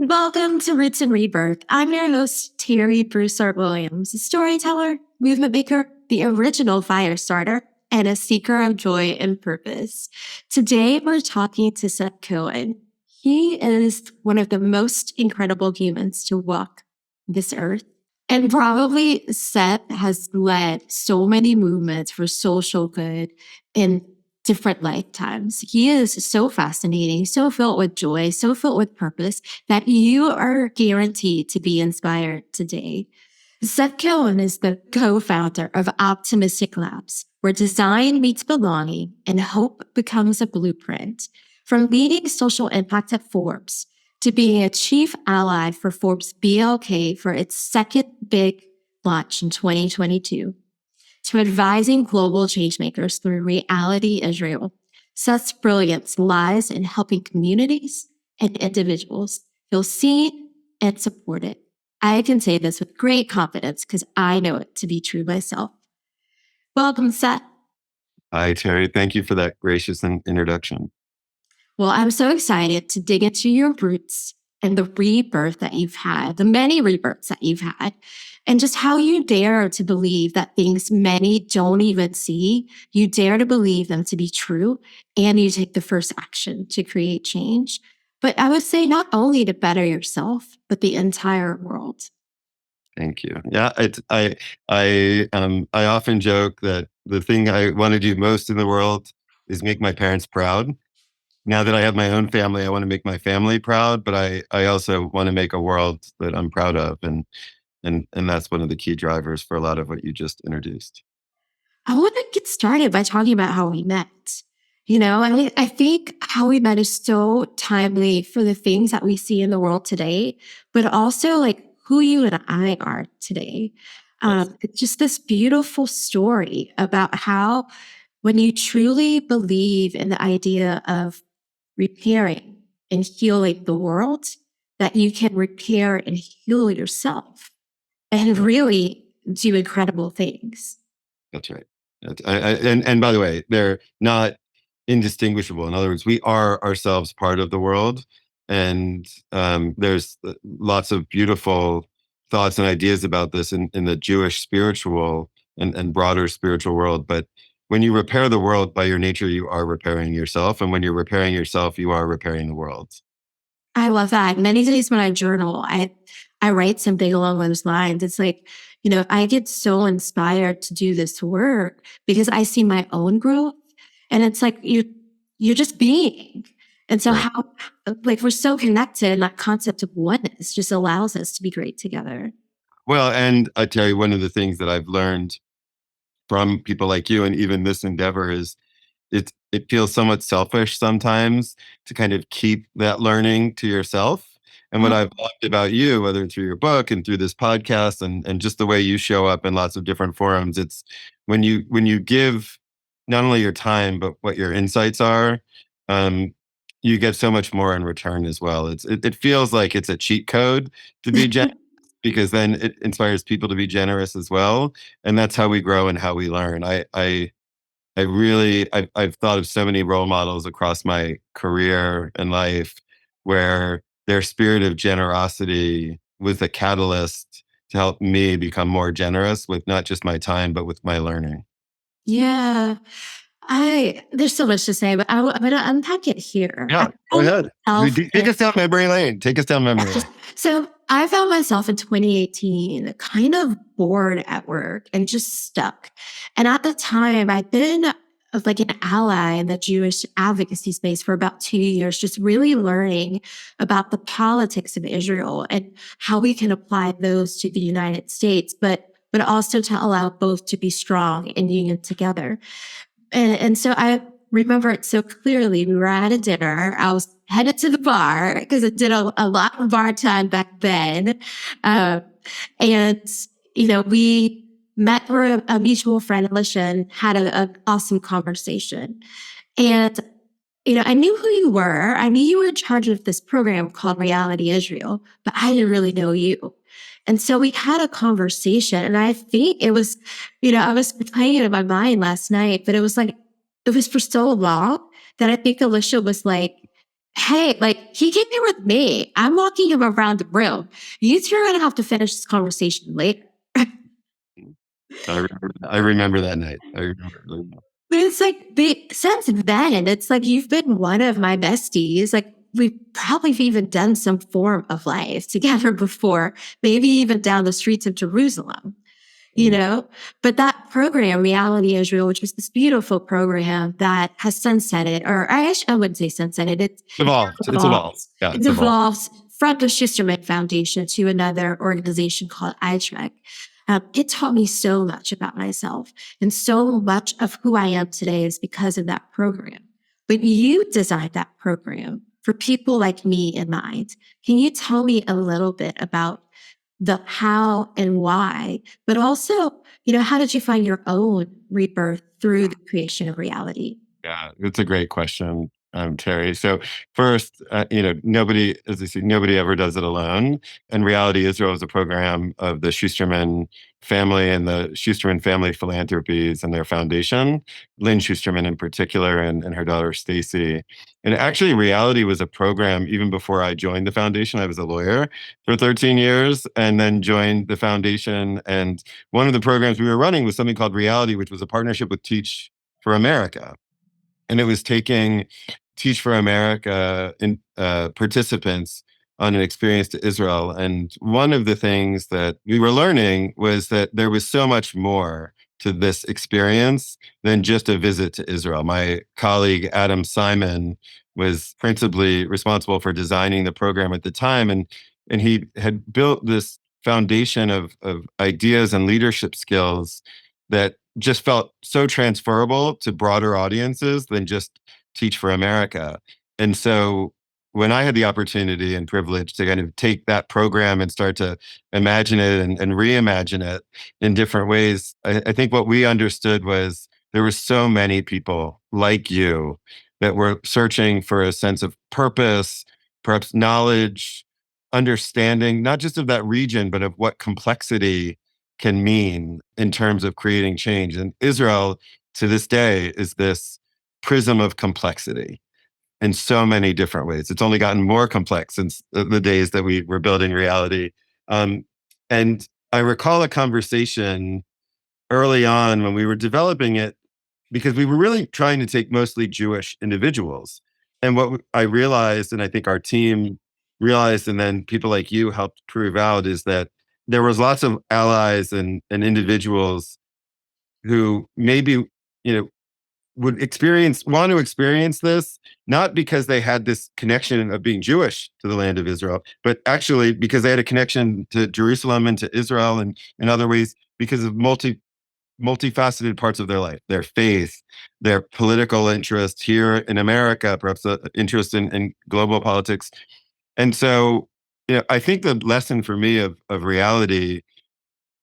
Welcome to Roots Rebirth. I'm your host, Terri Broussard-Williams, a storyteller, movement maker, the original fire starter, and a seeker of joy and purpose. Today, we're talking to Seth Cohen. He is one of the most incredible humans to walk this earth. And probably Seth has led so many movements for social good in different lifetimes. He is so fascinating, so filled with joy, so filled with purpose that you are guaranteed to be inspired today. Seth Cohen is the co-founder of Optimistic Labs, where design meets belonging and hope becomes a blueprint. From leading social impact at Forbes to being a chief ally for Forbes BLK for its second big launch in 2022, to advising global changemakers through Reality Israel, Seth's brilliance lies in helping communities and individuals feel seen and supported. I can say this with great confidence because I know it to be true myself. Welcome, Seth. Hi, Terri. Thank you for that gracious introduction. Well, I'm so excited to dig into your roots and the rebirth that you've had, the many rebirths that you've had, and just how you dare to believe that things many don't even see, you dare to believe them to be true, and you take the first action to create change. But I would say not only to better yourself, but the entire world. Thank you. Yeah, I often joke that the thing I want to do most in the world is make my parents proud. Now that I have my own family, I want to make my family proud, but I also want to make a world that I'm proud of, and that's one of the key drivers for a lot of what you just introduced. I want to get started by talking about how we met. I think how we met is so timely for the things that we see in the world today, but also like who you and I are today. It's just this beautiful story about how when you truly believe in the idea of repairing and healing the world, that you can repair and heal yourself and really do incredible things. That's right. And by the way, they're not indistinguishable. In other words, we are ourselves part of the world, and there's lots of beautiful thoughts and ideas about this in the Jewish spiritual and broader spiritual world. But when you repair the world by your nature, you are repairing yourself, and when you're repairing yourself, you are repairing the world. I love that. Many days when I journal, I write something along those lines. It's like, I get so inspired to do this work because I see my own growth. And it's like you're just being. And so Right. how like we're so connected, and that concept of oneness just allows us to be great together. Well, and I tell you, one of the things that I've learned from people like you, and even this endeavor, is it feels somewhat selfish sometimes to kind of keep that learning to yourself. And what Mm. I've loved about you, whether through your book and through this podcast and just the way you show up in lots of different forums, it's when you give not only your time, but what your insights are, um, you get so much more in return as well. It feels like it's a cheat code to be generous because then it inspires people to be generous as well. And that's how we grow and how we learn. I've thought of so many role models across my career and life where their spirit of generosity was a catalyst to help me become more generous with not just my time, but with my learning. Yeah. There's so much to say, but I'm going to unpack it here. I Yeah, go found ahead. myself Take us down memory lane. Take us down memory lane. So I found myself in 2018 kind of bored at work and just stuck. And at the time, I'd been like an ally in the Jewish advocacy space for about 2 years, just really learning about the politics of Israel and how we can apply those to the United States, but also to allow both to be strong and union together. And so I remember it so clearly. We were at a dinner. I was headed to the bar because I did a lot of bar time back then. Uh, and, we met through a mutual friend, Alicia, and had an awesome conversation. And, I knew who you were. I knew you were in charge of this program called Reality Israel, but I didn't really know you. And so we had a conversation, and I think it was, I was playing it in my mind last night, but it was for so long that I think Alicia was like, hey, like he came here with me. I'm walking him around the room. You two are going to have to finish this conversation later. I remember that night. I remember. But it's like, since then, it's like you've been one of my besties. Like we've probably even done some form of life together before, maybe even down the streets of Jerusalem. But that program, Reality Israel, which was this beautiful program that has sunsetted, or I wouldn't say sunsetted, It's evolved. Yeah, It evolves from the Schusterman Foundation to another organization called iTrek. It taught me so much about myself, and so much of who I am today is because of that program. But you designed that program for people like me in mind. Can you tell me a little bit about the how and why, but also, how did you find your own rebirth through the creation of reality? Yeah, it's a great question, Terry. So first, nobody, as I say, nobody ever does it alone. And Reality Israel is a program of the Schusterman family and the Schusterman Family Philanthropies and their foundation, Lynn Schusterman in particular, and her daughter Stacy. And actually, Reality was a program even before I joined the foundation. I was a lawyer for 13 years and then joined the foundation. And one of the programs we were running was something called Reality, which was a partnership with Teach for America. And it was taking Teach for America participants on an experience to Israel. And one of the things that we were learning was that there was so much more to this experience than just a visit to Israel. My colleague, Adam Simon, was principally responsible for designing the program at the time. And he had built this foundation of ideas and leadership skills that just felt so transferable to broader audiences than just Teach for America. And so when I had the opportunity and privilege to kind of take that program and start to imagine it and reimagine it in different ways, I think what we understood was there were so many people like you that were searching for a sense of purpose, perhaps knowledge, understanding, not just of that region, but of what complexity can mean in terms of creating change. And Israel, to this day, is this prism of complexity in so many different ways. It's only gotten more complex since the days that we were building reality. Um, and I recall a conversation early on when we were developing it, because we were really trying to take mostly Jewish individuals. And what I realized, and I think our team realized, and then people like you helped prove out, is that there was lots of allies and individuals who maybe, would want to experience this, not because they had this connection of being Jewish to the land of Israel, but actually because they had a connection to Jerusalem and to Israel and in other ways because of multifaceted parts of their life, their faith, their political interest here in America, perhaps an interest in global politics. And so, I think the lesson for me of reality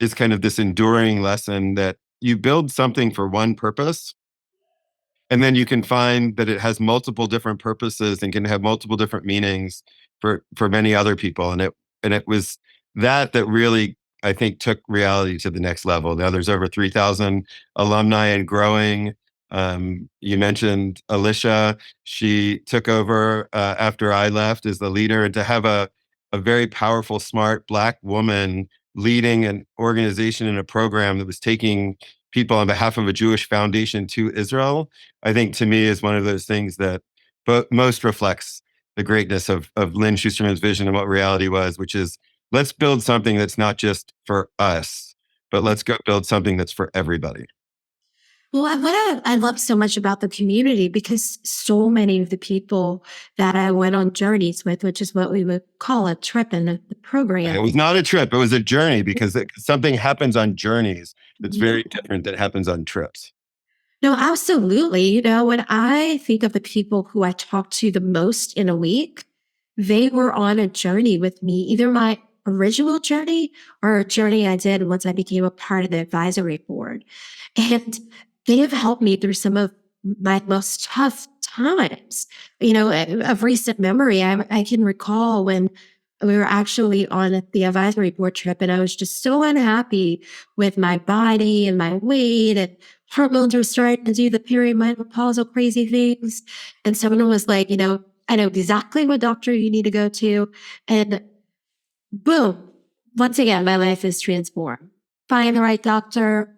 is kind of this enduring lesson that you build something for one purpose, and then you can find that it has multiple different purposes and can have multiple different meanings for many other people. And it was that really, I think, took reality to the next level. Now there's over 3,000 alumni and growing. You mentioned Alicia. She took over after I left as the leader, and to have a very powerful, smart Black woman leading an organization and a program that was taking people on behalf of a Jewish foundation to Israel, I think to me is one of those things that most reflects the greatness of Lynn Schusterman's vision and what reality was, which is let's build something that's not just for us, but let's go build something that's for everybody. Well, what I love so much about the community, because so many of the people that I went on journeys with, which is what we would call a trip in the program. It was not a trip, it was a journey, because something happens on journeys that's very different than happens on trips. No, absolutely. When I think of the people who I talked to the most in a week, they were on a journey with me, either my original journey or a journey I did once I became a part of the advisory board. And they have helped me through some of my most tough times. Of recent memory, I can recall when we were actually on the advisory board trip, and I was just so unhappy with my body and my weight, and hormones were starting to do the perimenopausal crazy things. And someone was like, I know exactly what doctor you need to go to. And boom, once again, my life is transformed. Find the right doctor,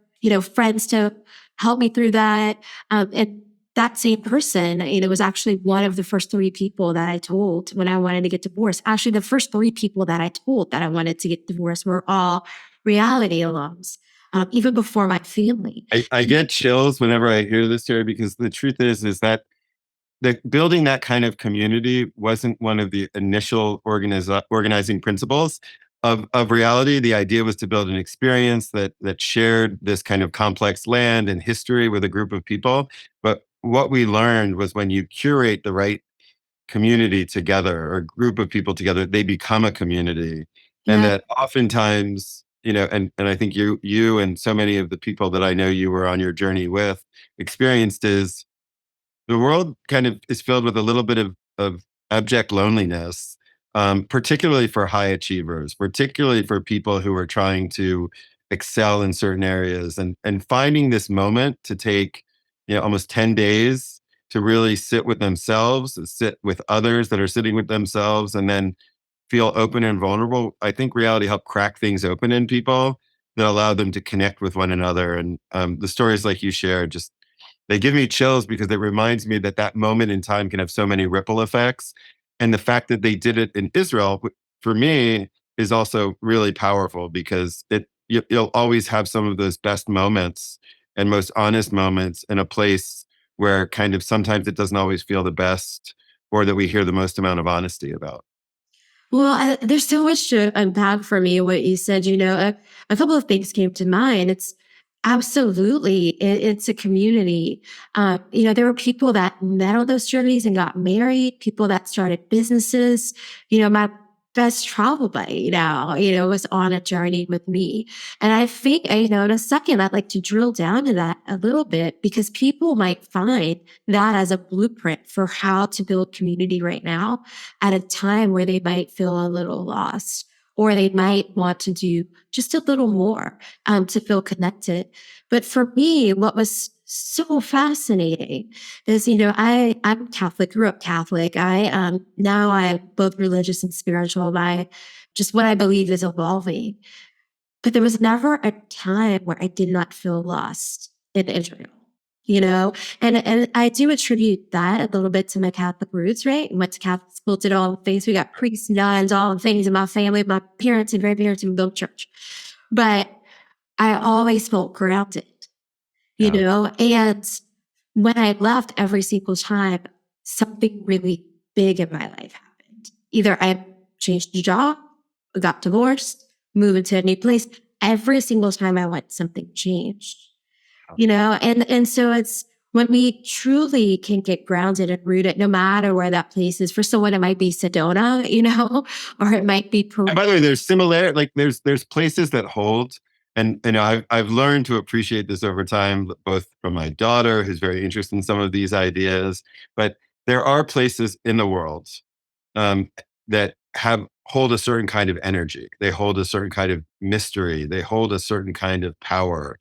friends to help me through that. And that same person, was actually one of the first three people that I told when I wanted to get divorced. Actually, the first three people that I told that I wanted to get divorced were all reality alums, even before my family. I get chills whenever I hear this, Terri, because the truth is that building that kind of community wasn't one of the initial organizing principles of reality. The idea was to build an experience that shared this kind of complex land and history with a group of people. But what we learned was when you curate the right community together or group of people together, they become a community. And Yeah. that oftentimes, and I think you and so many of the people that I know you were on your journey with experienced is the world kind of is filled with a little bit of abject loneliness, particularly for high achievers, particularly for people who are trying to excel in certain areas, and finding this moment to take, almost 10 days to really sit with themselves, sit with others that are sitting with themselves, and then feel open and vulnerable. I think reality helped crack things open in people that allowed them to connect with one another. And the stories like you shared just they give me chills because it reminds me that that moment in time can have so many ripple effects. And the fact that they did it in Israel, for me, is also really powerful because you'll always have some of those best moments and most honest moments in a place where kind of sometimes it doesn't always feel the best or that we hear the most amount of honesty about. Well, there's so much to unpack for me. What you said, a couple of things came to mind. It's absolutely, it's a community. There were people that met on those journeys and got married, people that started businesses. My best travel buddy now, was on a journey with me. And I think, in a second, I'd like to drill down to that a little bit because people might find that as a blueprint for how to build community right now at a time where they might feel a little lost or they might want to do just a little more to feel connected. But for me, what was so fascinating is, I'm Catholic, grew up Catholic. Now I'm both religious and spiritual. Just what I believe is evolving. But there was never a time where I did not feel lost in Israel, and I do attribute that a little bit to my Catholic roots, right? Went to Catholic school, did all the things. We got priests, nuns, all the things in my family, my parents and grandparents and built church. But I always felt grounded, Yeah. and when I left every single time, something really big in my life happened. Either I changed the job, got divorced, moved into a new place. Every single time I went, something changed, and so it's when we truly can get grounded and rooted, no matter where that place is. For someone, it might be Sedona, or it might be And by the way, there's similar, like there's places that hold, and I've learned to appreciate this over time, both from my daughter, who's very interested in some of these ideas. But there are places in the world um, that have hold a certain kind of energy. They hold a certain kind of mystery. They hold a certain kind of power.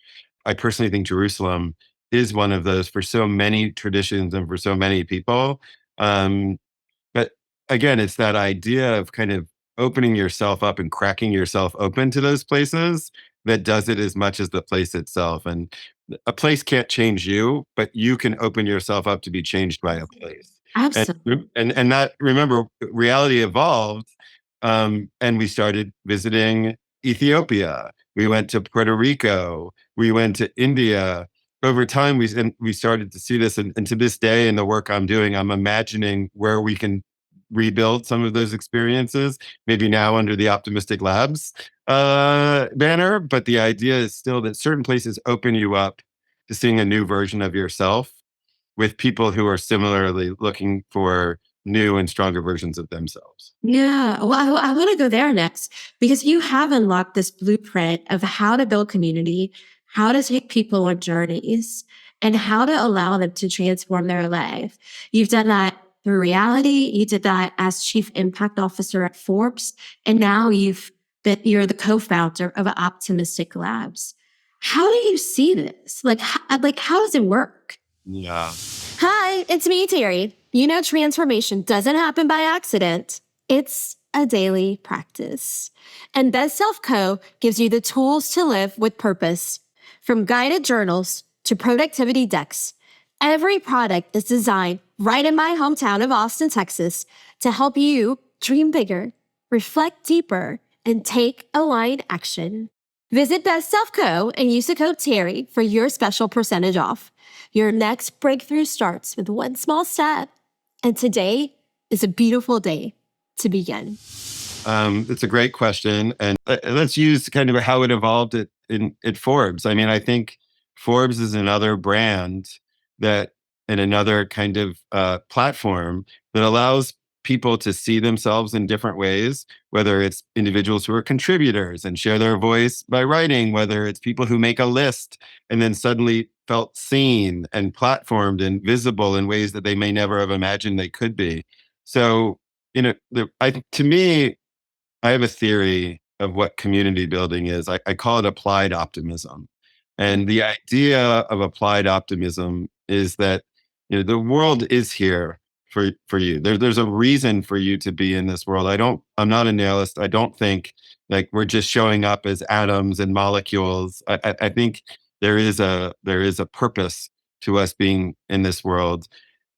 I personally think Jerusalem is one of those for so many traditions and for so many people. Um, but again, it's that idea of kind of opening yourself up and cracking yourself open to those places that does it as much as the place itself. And a place can't change you, but you can open yourself up to be changed by a place. And absolutely. and that remember, reality evolved, and we started visiting Ethiopia. We went to Puerto Rico. We went to India. Over time, we started to see this, and to this day, in the work I'm doing, I'm imagining where we can rebuild some of those experiences. Maybe now under the Optimistic Labs banner, but the idea is still that certain places open you up to seeing a new version of yourself with people who are similarly looking for new and stronger versions of themselves. Yeah. Well, I want to go there next because you have unlocked this blueprint of how to build community, how to take people on journeys, and how to allow them to transform their life. You've done that through reality. You did that as chief impact officer at Forbes. And now you're the co-founder of Optimistic Labs. How do you see this? Like how does it work? Yeah. Hi, it's me, Terri. You know, transformation doesn't happen by accident. It's a daily practice. And Best Self Co. gives you the tools to live with purpose. From guided journals to productivity decks, every product is designed right in my hometown of Austin, Texas, to help you dream bigger, reflect deeper, and take aligned action. Visit Best Self Co. and use the code Terri for your special percentage off. Your next breakthrough starts with one small step. And today is a beautiful day to begin. It's a great question. And let's use kind of how it evolved at Forbes. I mean, I think Forbes is another brand that, and another kind of platform that allows people to see themselves in different ways, whether it's individuals who are contributors and share their voice by writing, whether it's people who make a list and then suddenly felt seen and platformed and visible in ways that they may never have imagined they could be. So, to me, I have a theory of what community building is. I call it applied optimism. And the idea of applied optimism is that the world is here for you. There's a reason for you to be in this world. I'm not a nihilist. I don't think like we're just showing up as atoms and molecules. I think there is a purpose to us being in this world.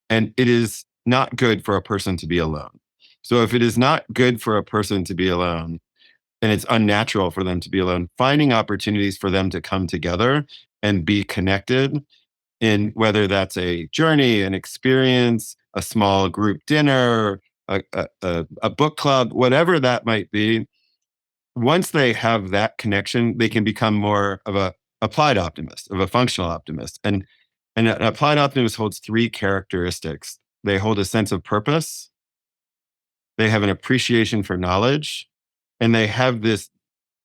And it is not good for a person to be alone. So if it is not good for a person to be alone, and it's unnatural for them to be alone, finding opportunities for them to come together and be connected in whether that's a journey, an experience, a small group dinner, a book club, whatever that might be. Once they have that connection, they can become more of a applied optimist, of a functional optimist. And an applied optimist holds three characteristics. They hold a sense of purpose, they have an appreciation for knowledge, and they have this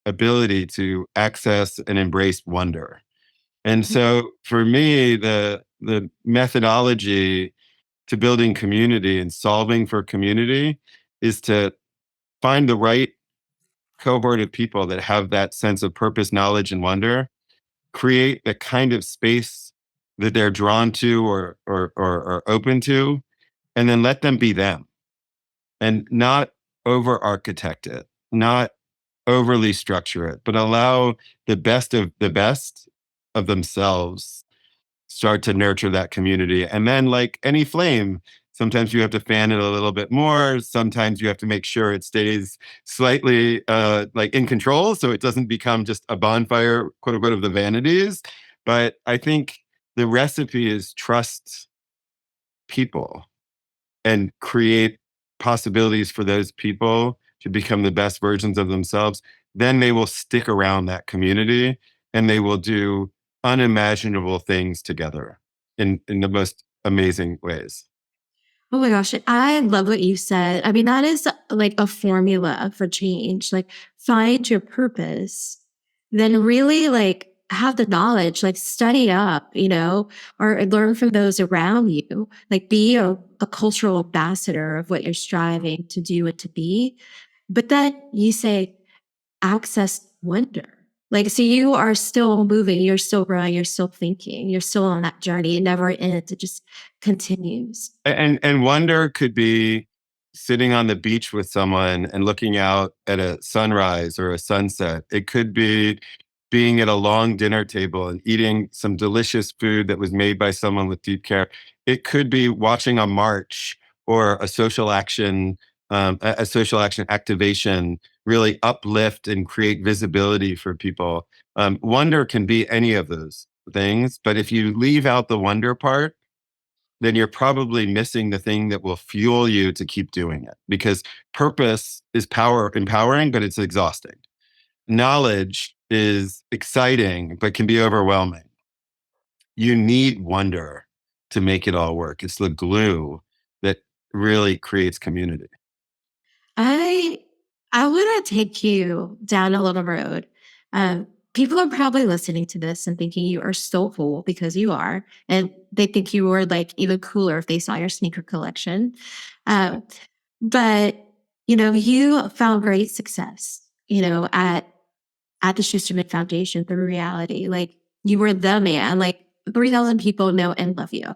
ability to access and embrace wonder. And so for me, the methodology to building community and solving for community is to find the right cohort of people that have that sense of purpose, knowledge, and wonder, create the kind of space that they're drawn to or open to, and then let them be them and not over architect it, not overly structure it, but allow the best of themselves start to nurture that community. And then, like any flame, sometimes you have to fan it a little bit more. Sometimes you have to make sure it stays slightly like in control so it doesn't become just a bonfire, quote unquote, of the vanities. But I think the recipe is trust people and create possibilities for those people to become the best versions of themselves. Then they will stick around that community and they will do unimaginable things together in the most amazing ways. Oh my gosh, I love what you said. I mean, that is like a formula for change. Like, find your purpose, then really like have the knowledge, like study up, or learn from those around you. Like, be a cultural ambassador of what you're striving to do and to be. But then you say, access wonder. Like, so you are still moving, you're still growing, you're still thinking, you're still on that journey. It never ends, it just continues. And wonder could be sitting on the beach with someone and looking out at a sunrise or a sunset. It could be being at a long dinner table and eating some delicious food that was made by someone with deep care. It could be watching a march or a social action activation really uplift and create visibility for people. Wonder can be any of those things, but if you leave out the wonder part, then you're probably missing the thing that will fuel you to keep doing it, because purpose is empowering, but it's exhausting. Knowledge is exciting, but can be overwhelming. You need wonder to make it all work. It's the glue that really creates community. I I want to take you down a little road. People are probably listening to this and thinking you are so cool, because you are, and they think you were like even cooler if they saw your sneaker collection. Um, but you found great success, at the Schusterman Foundation through reality. Like, you were the man. Like, 3,000 people know and love you.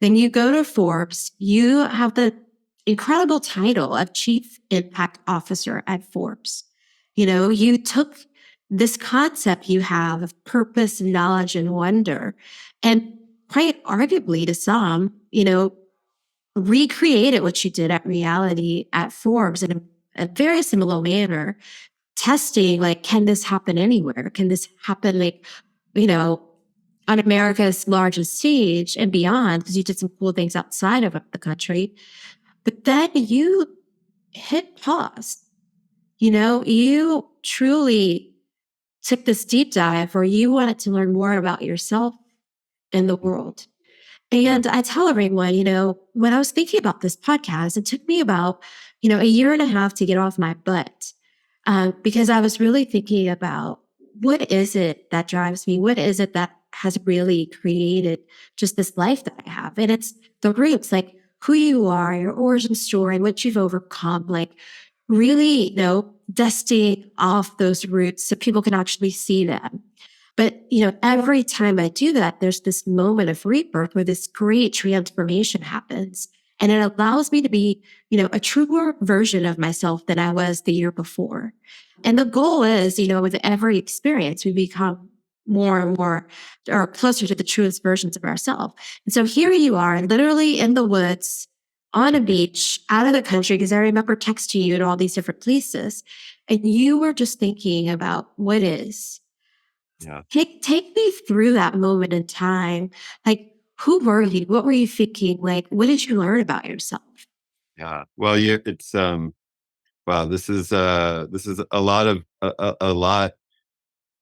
Then you go to Forbes, you have the incredible title of Chief Impact Officer at Forbes. You took this concept you have of purpose, knowledge, and wonder, and quite arguably to some, recreated what you did at reality at Forbes in a very similar manner, testing like, can this happen anywhere? Can this happen like, you know, on America's largest stage and beyond? Because you did some cool things outside of the country. But then you hit pause. You truly took this deep dive where you wanted to learn more about yourself and the world. And I tell everyone, when I was thinking about this podcast, it took me about, a year and a half to get off my butt because I was really thinking about what is it that drives me? What is it that has really created just this life that I have? And it's the roots, like who you are, your origin story, what you've overcome, like really, dusting off those roots so people can actually see them. But, every time I do that, there's this moment of rebirth where this great transformation happens. And it allows me to be, a truer version of myself than I was the year before. And the goal is, with every experience, we become more and more or closer to the truest versions of ourselves. And so here you are, literally in the woods, on a beach, out of the country, because I remember texting you at all these different places. And you were just thinking about what is. Yeah. Take me through that moment in time. Like, who were you? What were you thinking? Like, what did you learn about yourself? Yeah. Well, it's wow. This is a lot of a lot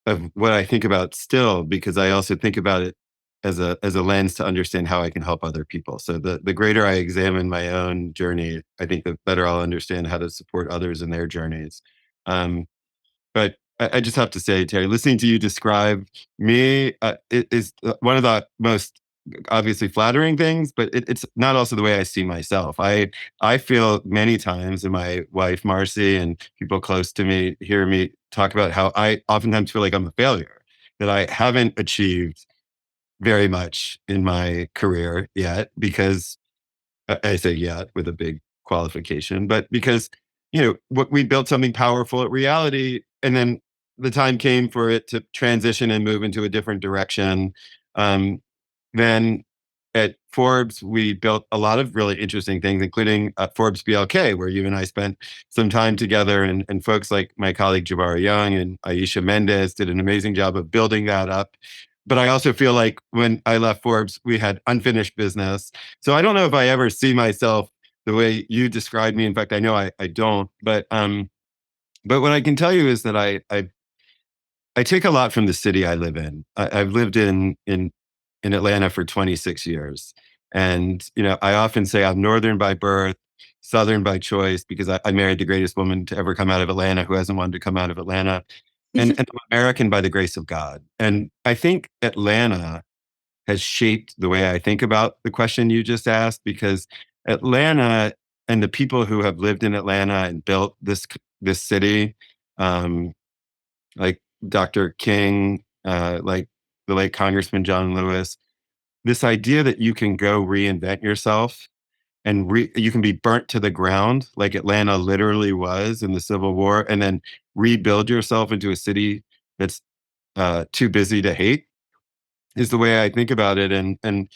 of what I think about still, because I also think about it as a lens to understand how I can help other people. So the greater I examine my own journey, I think the better I'll understand how to support others in their journeys. Um, but I just have to say, Terri, listening to you describe me is one of the most obviously flattering things, but it's not also the way I see myself. I feel many times, and my wife Marcy and people close to me hear me talk about how I oftentimes feel like I'm a failure, that I haven't achieved very much in my career yet, because I say yet with a big qualification, but because, what we built something powerful at reality, and then the time came for it to transition and move into a different direction. Um, then at Forbes, we built a lot of really interesting things, including Forbes BLK, where you and I spent some time together, and folks like my colleague Jabari Young and Aisha Mendez did an amazing job of building that up. But I also feel like when I left Forbes, we had unfinished business. So I don't know if I ever see myself the way you described me. In fact, I know I don't. But what I can tell you is that I take a lot from the city I live in. I've lived in Atlanta for 26 years. And, I often say I'm Northern by birth, Southern by choice, because I married the greatest woman to ever come out of Atlanta who hasn't wanted to come out of Atlanta. And I'm American by the grace of God. And I think Atlanta has shaped the way I think about the question you just asked, because Atlanta and the people who have lived in Atlanta and built this city, um, like Dr. King, like the late Congressman John Lewis, this idea that you can go reinvent yourself and you can be burnt to the ground like Atlanta literally was in the Civil War, and then rebuild yourself into a city that's too busy to hate, is the way I think about it. And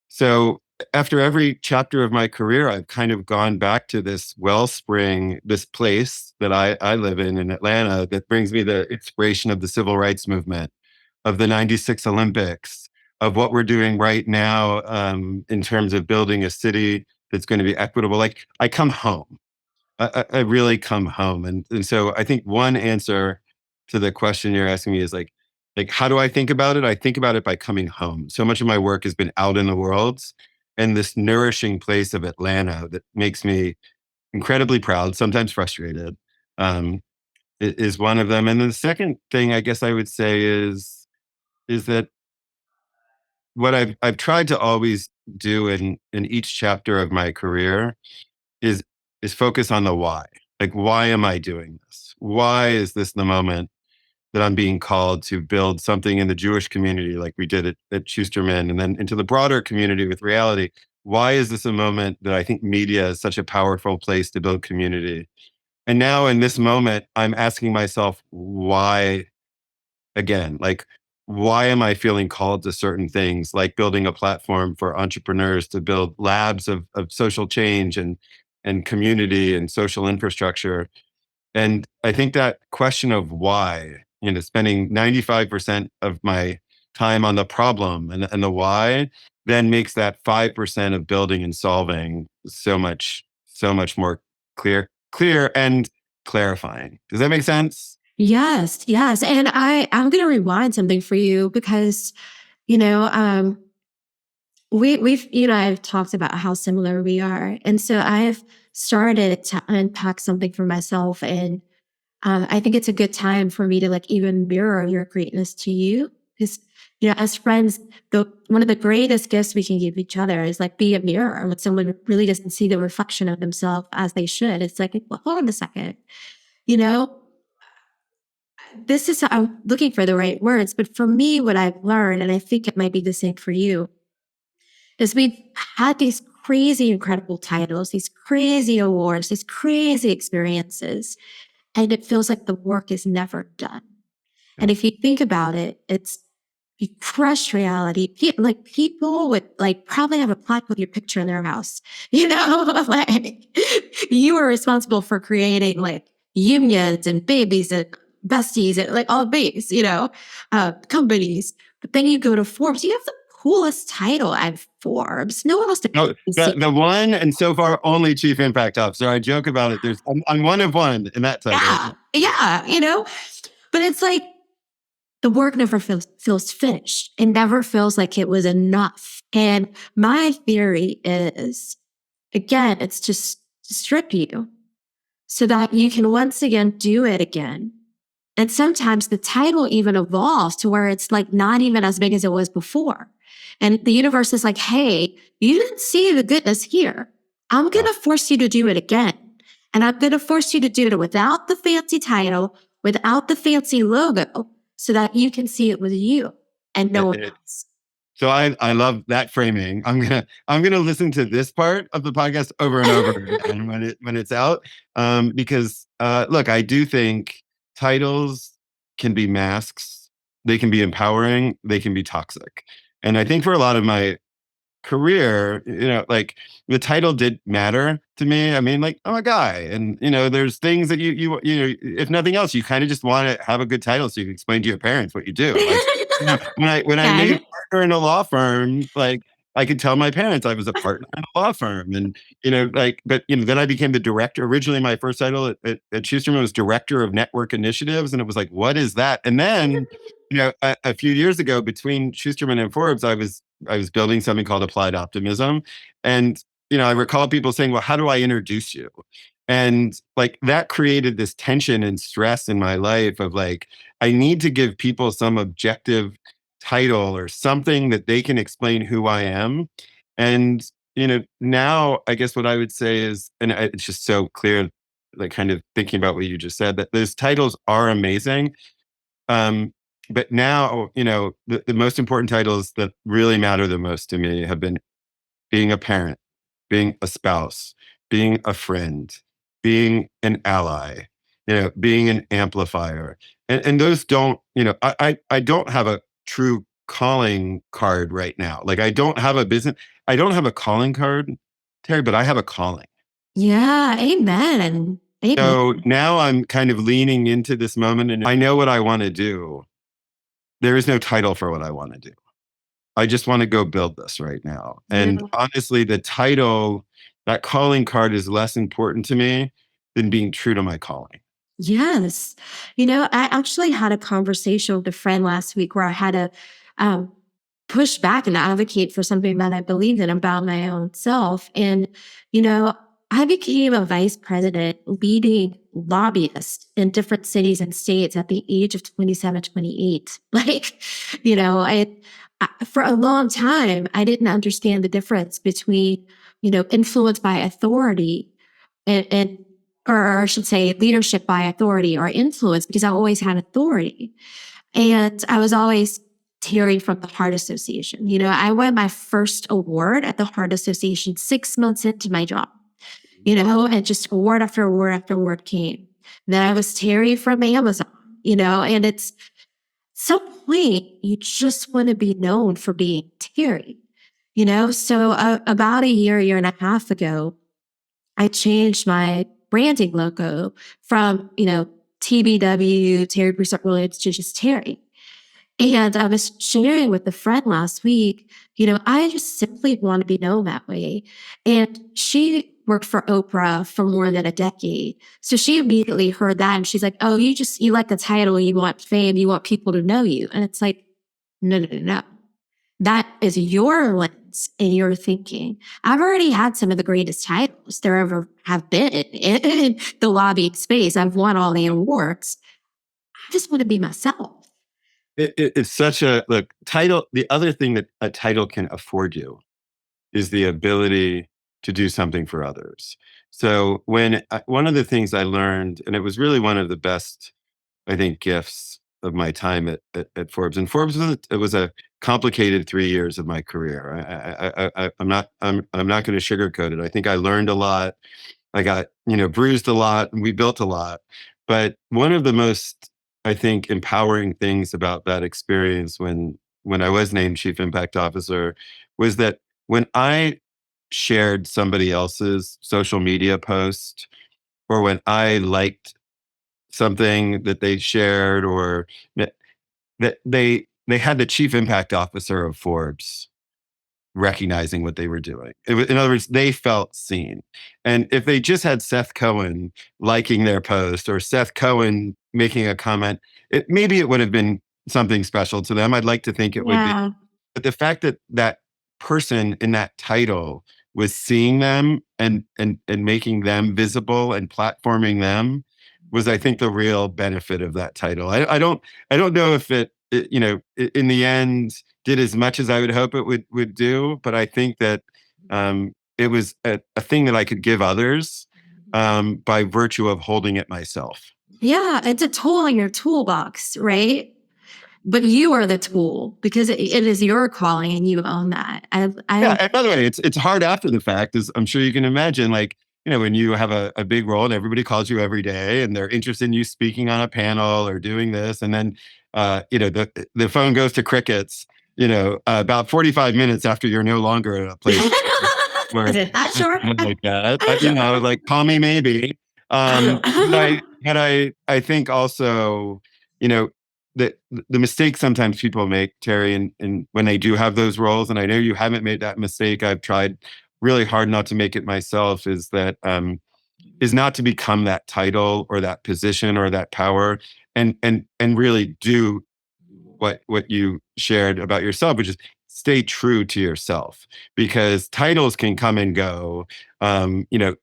so after every chapter of my career, I've kind of gone back to this wellspring, this place that I live in Atlanta, that brings me the inspiration of the civil rights movement, of the 96 Olympics, of what we're doing right now in terms of building a city that's going to be equitable. Like, I come home. I really come home. And so I think one answer to the question you're asking me is like, how do I think about it? I think about it by coming home. So much of my work has been out in the world, and this nourishing place of Atlanta that makes me incredibly proud, sometimes frustrated, um, is one of them. And then the second thing I guess I would say is that what I've tried to always do in each chapter of my career is is focus on the why. Like, why am I doing this? Why is this the moment that I'm being called to build something in the Jewish community like we did at Schusterman, and then into the broader community with reality? Why is this a moment that I think media is such a powerful place to build community? And now in this moment, I'm asking myself, why again? Like, why am I feeling called to certain things, like building a platform for entrepreneurs to build labs of social change and community and social infrastructure? And I think that question of why, spending 95% of my time on the problem and the why, then makes that 5% of building and solving so much more clear and clarifying. Does that make sense? Yes, yes. And I'm going to rewind something for you because, you know, we've, I've talked about how similar we are. And so I've started to unpack something for myself. And I think it's a good time for me to like even mirror your greatness to you. Because, as friends, one of the greatest gifts we can give each other is like be a mirror. When someone really doesn't see the reflection of themselves as they should, it's like, well, hold on a second, you know, this is, I'm looking for the right words, but for me, what I've learned, and I think it might be the same for you, is we've had these crazy, incredible titles, these crazy awards, these crazy experiences, and it feels like the work is never done. Yeah. And if you think about it, it's you crush reality. Like people would like probably have a plaque with your picture in their house. Like you were responsible for creating like unions and babies and besties and like all these, companies. But then you go to Forbes, you have the coolest title at Forbes. No one else to No, see. the one and so far only chief impact officer. I joke about it. I'm one of one in that title. Yeah, yeah, But it's like the work never feels finished. It never feels like it was enough. And my theory is, again, it's just to strip you so that you can once again do it again. And sometimes the title even evolves to where it's like not even as big as it was before. And the universe is like, hey, you didn't see the goodness here. I'm going to force you to do it again. And I'm going to force you to do it without the fancy title, without the fancy logo, so that you can see it with you and no one else. So I love that framing. I'm gonna listen to this part of the podcast over and over again when it's out, because look, I do think titles can be masks. They can be empowering. They can be toxic. And I think for a lot of my career, like the title did matter to me. I mean, like, I'm a guy, and there's things that if nothing else, you kind of just want to have a good title so you can explain to your parents what you do. Like, when I made partner in a law firm, like I could tell my parents I was a partner in a law firm, and but then I became the director. Originally, my first title at Schusterman was director of network initiatives, and it was like, what is that? And then, a few years ago, between Schusterman and Forbes, I was building something called Applied Optimism. And, I recall people saying, well, how do I introduce you? And like that created this tension and stress in my life of like, I need to give people some objective title or something that they can explain who I am. And, now I guess what I would say is, and it's just so clear, like kind of thinking about what you just said, that those titles are amazing. But now, the most important titles that really matter the most to me have been being a parent, being a spouse, being a friend, being an ally, being an amplifier. And those don't, I don't have a true calling card right now. Like I don't have a business, I don't have a calling card, Terri, but I have a calling. Yeah, amen. Amen. So now I'm kind of leaning into this moment and I know what I want to do. There is no title for what I want to do. I just want to go build this right now. And Yeah. honestly, the title, that calling card is less important to me than being true to my calling. Yes. I actually had a conversation with a friend last week where I had to um, push back and advocate for something that I believed in about my own self. And, I became a vice president leading lobbyist in different cities and states at the age of 27, 28. Like, for a long time, I didn't understand the difference between, influence by authority and or I should say leadership by authority or influence, because I always had authority. And I was always Terri from the Heart Association. I won my first award at the Heart Association 6 months into my job, and just award after award after award came. Then I was Terri from Amazon, and it's some point you just want to be known for being Terri, So about a year and a half ago, I changed my branding logo from, TBW, Terri Broussard Williams, to just Terri. And I was sharing with a friend last week, I just simply want to be known that way. And she worked for Oprah for more than a decade. So she immediately heard that and she's like, oh, you like the title, you want fame, you want people to know you. And it's like, no, no, no, no. That is your lens and your thinking. I've already had some of the greatest titles there ever have been in the lobbying space. I've won all the awards. I just want to be myself. It's such a look title. The other thing that a title can afford you is the ability to do something for others. So one of the things I learned, and it was really one of the best, I think, gifts of my time at Forbes. And Forbes was a complicated 3 years of my career. I'm not going to sugarcoat it. I think I learned a lot. I got bruised a lot, and we built a lot. But one of the most, I think, empowering things about that experience when I was named Chief Impact Officer was that when I shared somebody else's social media post, or when I liked something that they shared, or that they had the Chief Impact Officer of Forbes recognizing what they were doing. In other words, they felt seen. And if they just had Seth Cohen liking their post, or Seth Cohen making a comment, maybe it would have been something special to them. I'd like to think it would be. Yeah. But the fact that that person in that title was seeing them and making them visible and platforming them was, I think, the real benefit of that title. I don't know if in the end did as much as I would hope it would do, but I think that it was a thing that I could give others by virtue of holding it myself. Yeah, it's a tool in your toolbox, right? But you are the tool because it is your calling and you own that. Yeah, and by the way, it's hard after the fact, as I'm sure you can imagine. Like, when you have a big role and everybody calls you every day and they're interested in you speaking on a panel or doing this, and then the phone goes to crickets. About 45 minutes after you're no longer at a place where Is it that short? like that. Like, call me maybe. But I think also, you know, the mistake sometimes people make, Terri, and when they do have those roles, and I know you haven't made that mistake. I've tried really hard not to make it myself. Is not to become that title or that position or that power, and really do what you shared about yourself, which is stay true to yourself, because titles can come and go.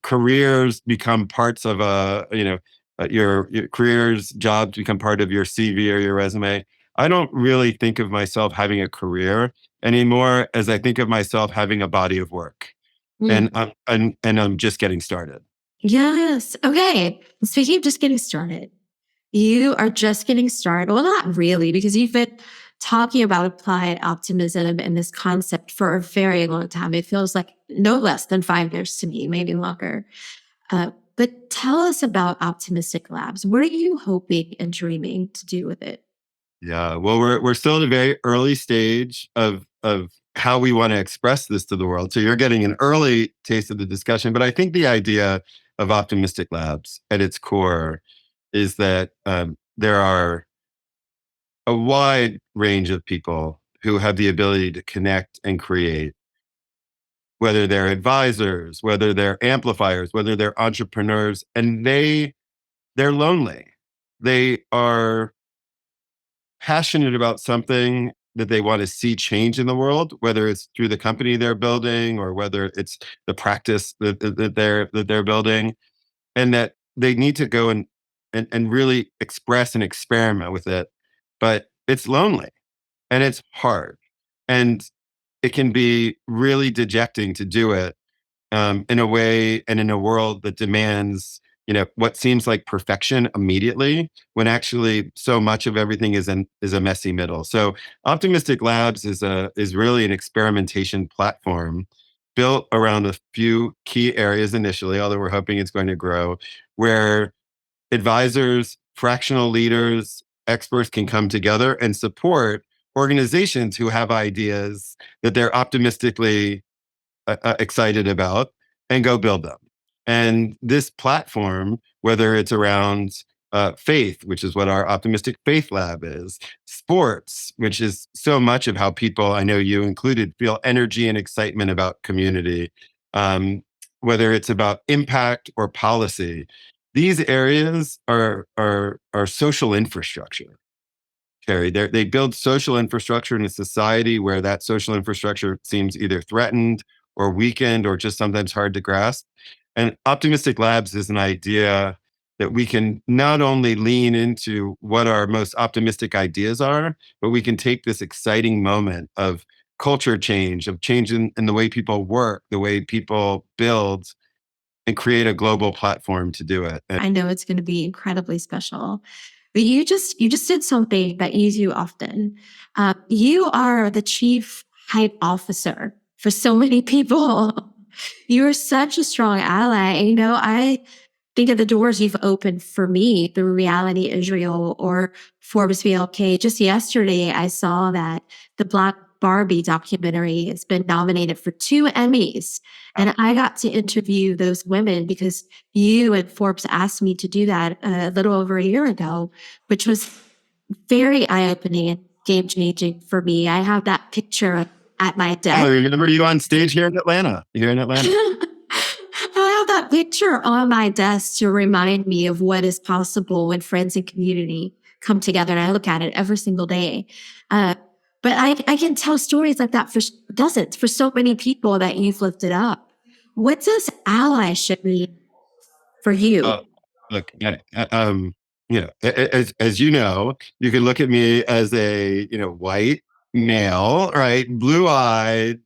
Careers become parts of your careers, jobs become part of your CV or your resume. I don't really think of myself having a career anymore, as I think of myself having a body of work, and Mm. I'm just getting started. Yes. Okay. Speaking of just getting started, you are just getting started. Well, not really, because you've been talking about applied optimism and this concept for a very long time. It feels like no less than 5 years to me, maybe longer. But tell us about Optimistic Labs. What are you hoping and dreaming to do with it? Yeah, well, we're still in a very early stage of how we want to express this to the world. So you're getting an early taste of the discussion, but I think the idea of Optimistic Labs at its core is that there are a wide range of people who have the ability to connect and create, whether they're advisors, whether they're amplifiers, whether they're entrepreneurs, and they're lonely. They are passionate about something that they want to see change in the world, whether it's through the company they're building or whether it's the practice that they're building, and that they need to go and really express and experiment with it. But it's lonely and it's hard, and it can be really dejecting to do it in a way and in a world that demands what seems like perfection immediately, when actually so much of everything is a messy middle. So Optimistic Labs is really an experimentation platform built around a few key areas initially, although we're hoping it's going to grow, where advisors, fractional leaders, experts can come together and support organizations who have ideas that they're optimistically excited about, and go build them. And this platform, whether it's around faith, which is what our Optimistic Faith Lab is, sports, which is so much of how people, I know you included, feel energy and excitement about community, um, whether it's about impact or policy, these areas are social infrastructure. Terri, they build social infrastructure in a society where that social infrastructure seems either threatened or weakened or just sometimes hard to grasp. And Optimistic Labs is an idea that we can not only lean into what our most optimistic ideas are, but we can take this exciting moment of culture change, of change in the way people work, the way people build, and create a global platform to do it. I know it's going to be incredibly special. But you just did something that you do often. You are the chief hype officer for so many people. You are such a strong ally. I think of the doors you've opened for me through Reality Israel or Forbes VLK. Just yesterday, I saw that the Black Barbie documentary has been nominated for 2 Emmys. And I got to interview those women because you and Forbes asked me to do that a little over a year ago, which was very eye-opening and game-changing for me. I have that picture at my desk. Oh, remember you on stage here in Atlanta? I have that picture on my desk to remind me of what is possible when friends and community come together. And I look at it every single day. But I can tell stories like that for dozens, for so many people that you've lifted up. What does allyship mean for you? Look, as you know, you can look at me as a white male, right, blue-eyed,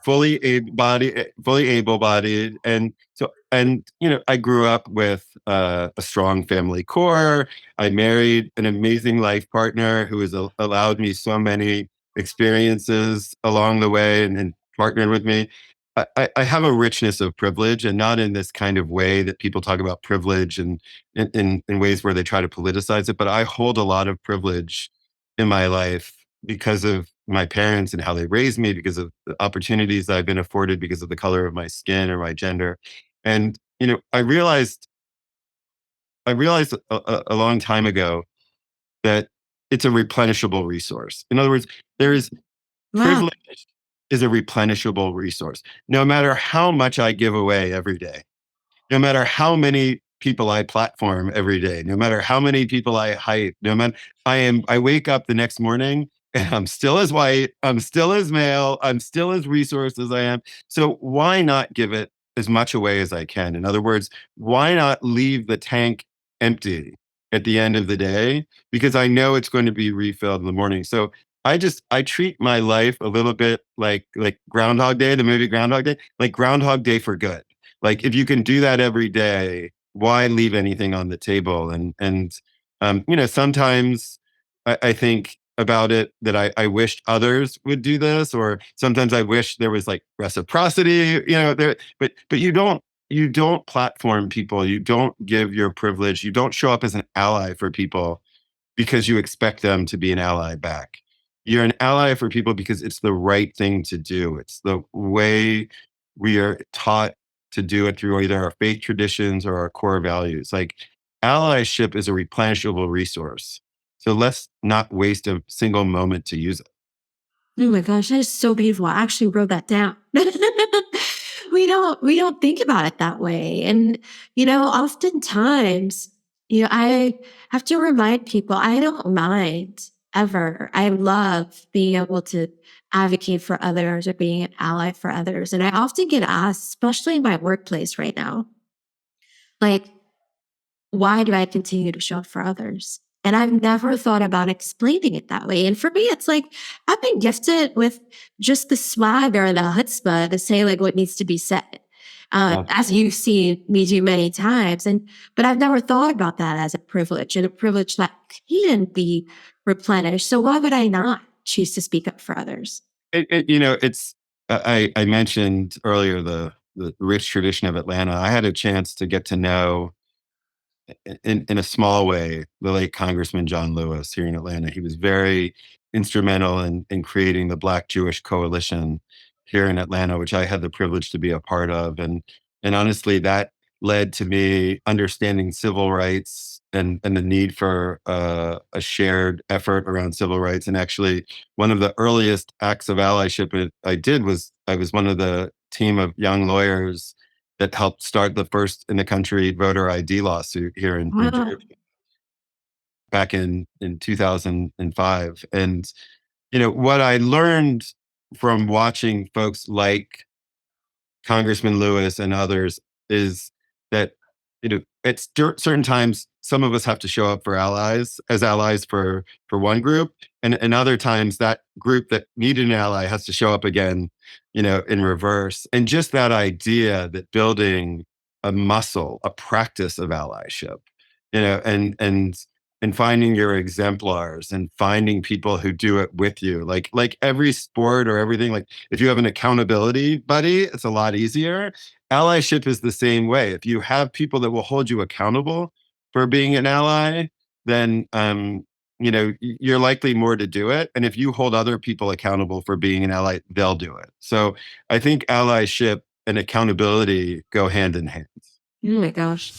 fully able-bodied, and I grew up with a strong family core. I married an amazing life partner who has allowed me so many experiences along the way, and partnered with me. I have a richness of privilege, and not in this kind of way that people talk about privilege and in ways where they try to politicize it. But I hold a lot of privilege in my life because of my parents and how they raised me, because of the opportunities I've been afforded, because of the color of my skin or my gender. And I realized a long time ago that it's a replenishable resource. In other words, there is Wow. privilege is a replenishable resource. No matter how much I give away every day, no matter how many people I platform every day, no matter how many people I hype, no matter I wake up the next morning and I'm still as white, I'm still as male, I'm still as resourced as I am. So why not give it as much away as I can? In other words, why not leave the tank empty at the end of the day? Because I know it's going to be refilled in the morning. So I treat my life a little bit like Groundhog Day, the movie Groundhog Day, like Groundhog Day for good. Like if you can do that every day, why leave anything on the table? And sometimes I think about it that I wished others would do this, or sometimes I wish there was like reciprocity, there, but you don't platform people, you don't give your privilege, you don't show up as an ally for people because you expect them to be an ally back. You're an ally for people because it's the right thing to do. It's the way we are taught to do it through either our faith traditions or our core values. Like allyship is a replenishable resource. So let's not waste a single moment to use it. Oh my gosh, that is so beautiful. I actually wrote that down. We don't think about it that way. And oftentimes, I have to remind people I don't mind ever. I love being able to advocate for others or being an ally for others. And I often get asked, especially in my workplace right now, like, why do I continue to show up for others? And I've never thought about explaining it that way. And for me, it's like I've been gifted with just the swagger and the chutzpah to say like what needs to be said. as you've seen me do many times. But I've never thought about that as a privilege, and a privilege that can be replenished. So why would I not choose to speak up for others? It's I mentioned earlier the rich tradition of Atlanta. I had a chance to get to know in a small way, the late Congressman John Lewis here in Atlanta. He was very instrumental in creating the Black Jewish Coalition here in Atlanta, which I had the privilege to be a part of. And honestly, that led to me understanding civil rights and the need for a shared effort around civil rights. And actually, one of the earliest acts of allyship I did was I was one of the team of young lawyers that helped start the first in the country voter ID lawsuit here in Wow. Georgia back in 2005. And what I learned from watching folks like Congressman Lewis and others is that at certain times some of us have to show up for allies as allies for one group, and other times that group that needed an ally has to show up again, in reverse. And just that idea that building a muscle, a practice of allyship, and finding your exemplars and finding people who do it with you, like every sport or everything, like if you have an accountability buddy, it's a lot easier. Allyship is the same way. If you have people that will hold you accountable for being an ally, then you're likely more to do it. And if you hold other people accountable for being an ally, they'll do it. So I think allyship and accountability go hand in hand. Oh my gosh.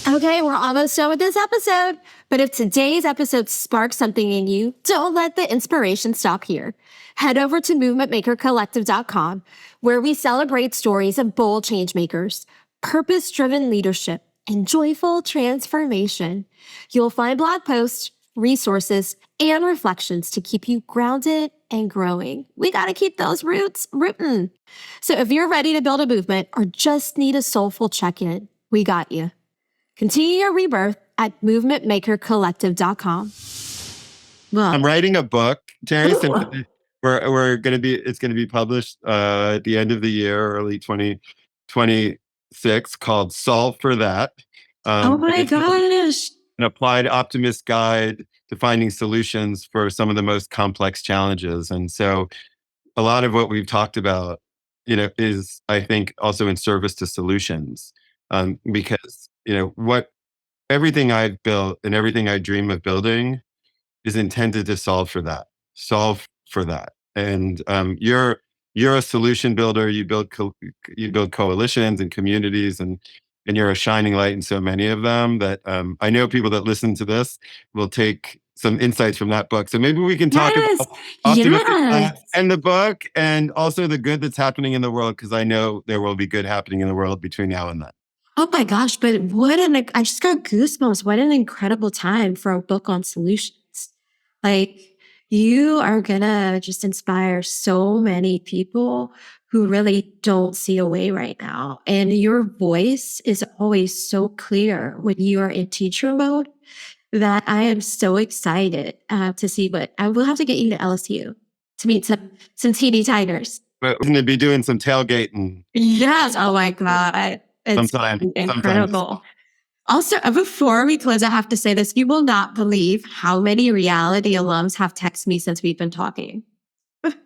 Okay, we're almost done with this episode. But if today's episode sparked something in you, don't let the inspiration stop here. Head over to movementmakercollective.com, where we celebrate stories of bold changemakers, purpose-driven leadership, and joyful transformation. You'll find blog posts, resources, and reflections to keep you grounded and growing. We got to keep those roots rootin'. So if you're ready to build a movement or just need a soulful check-in, we got you. Continue your rebirth at movementmakercollective.com. Well, I'm writing a book, Terri. So we're gonna be it's gonna be published at the end of the year, early 2026, called "Solve for That." oh my gosh. An applied optimist guide to finding solutions for some of the most complex challenges. And so, a lot of what we've talked about, is I think also in service to solutions, because what everything I've built and everything I dream of building is intended to solve for that. And you're a solution builder. You build coalitions and communities, and you're a shining light in so many of them that I know people that listen to this will take some insights from that book. So maybe we can talk Yes. about optimism Yes. and the book, and also the good that's happening in the world, because I know there will be good happening in the world between now and then. Oh my gosh, but I just got goosebumps. What an incredible time for a book on solutions. Like, you are gonna just inspire so many people who really don't see a way right now. And your voice is always so clear when you are in teacher mode that I am so excited to see what I will have to get you to LSU to meet some teeny tigers. But we're going to be doing some tailgating. Yes. Oh my God. It's Sometimes. incredible. Also, before we close, I have to say this. You will not believe how many reality alums have texted me since we've been talking.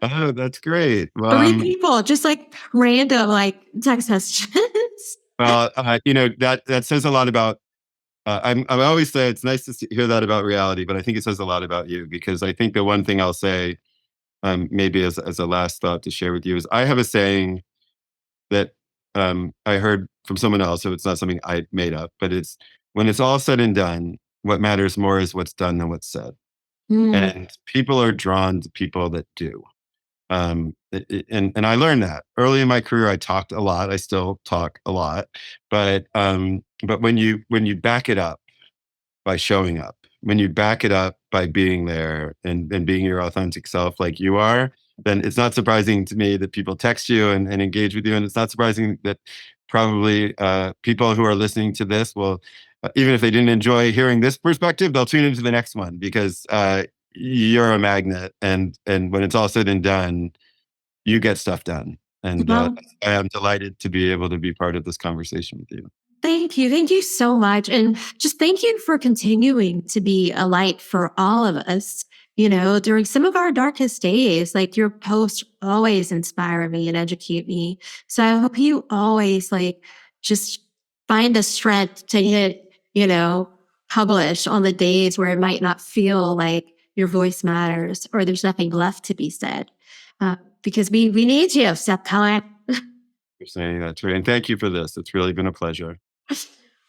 Oh, that's great. 3 people, just like random, like text messages. Well, that says a lot about. I always say it's nice to hear that about reality, but I think it says a lot about you, because I think the one thing I'll say, maybe as a last thought to share with you, is I have a saying that I heard from someone else, so it's not something I made up, but it's, when it's all said and done, what matters more is what's done than what's said. And people are drawn to people that do. And I learned that early in my career. I talked a lot. I still talk a lot, but when you back it up by showing up, when you back it up by being there and being your authentic self like you are, then it's not surprising to me that people text you and engage with you. And it's not surprising that probably people who are listening to this will, even if they didn't enjoy hearing this perspective, they'll tune into the next one, because you're a magnet. And when it's all said and done, you get stuff done. And Well, I am delighted to be able to be part of this conversation with you. thank you. Thank you so much. And just thank you for continuing to be a light for all of us. During some of our darkest days, like your posts always inspire me and educate me. So I hope you always just find the strength to publish on the days where it might not feel like your voice matters or there's nothing left to be said. Because we need you, Seth Cohen. You're saying that true. And thank you for this. It's really been a pleasure.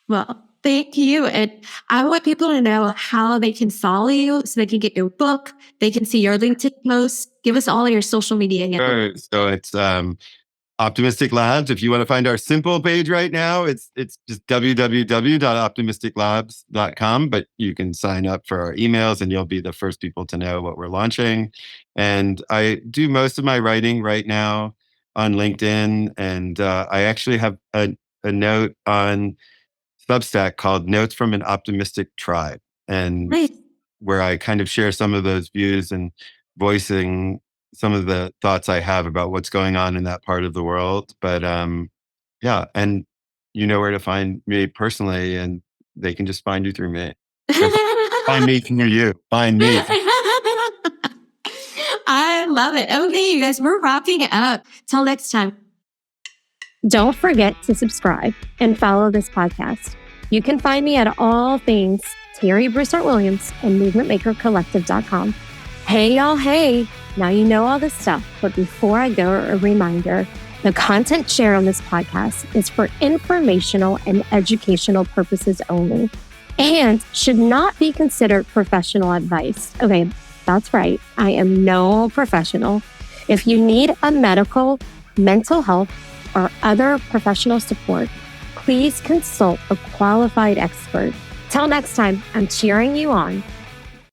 Well, thank you. And I want people to know how they can follow you so they can get your book. They can see your LinkedIn posts. Give us all your social media. Sure. So it's Optimistic Labs. If you want to find our simple page right now, it's just www.optimisticlabs.com, but you can sign up for our emails and you'll be the first people to know what we're launching. And I do most of my writing right now on LinkedIn. And I actually have a note on Substack called Notes from an Optimistic Tribe, and Nice. where I kind of share some of those views and voicing some of the thoughts I have about what's going on in that part of the world. But yeah, and you know where to find me personally, and they can just find you through me. Find me through you. Find me. I love it. Okay, you guys, we're wrapping it up. Till next time. Don't forget to subscribe and follow this podcast. You can find me at all things Terri Broussard Williams and movementmakercollective.com. Hey, y'all. Hey, now you know all this stuff. But before I go, a reminder, the content shared on this podcast is for informational and educational purposes only and should not be considered professional advice. Okay, that's right. I am no professional. If you need a medical, mental health, or other professional support, please consult a qualified expert. Till next time, I'm cheering you on.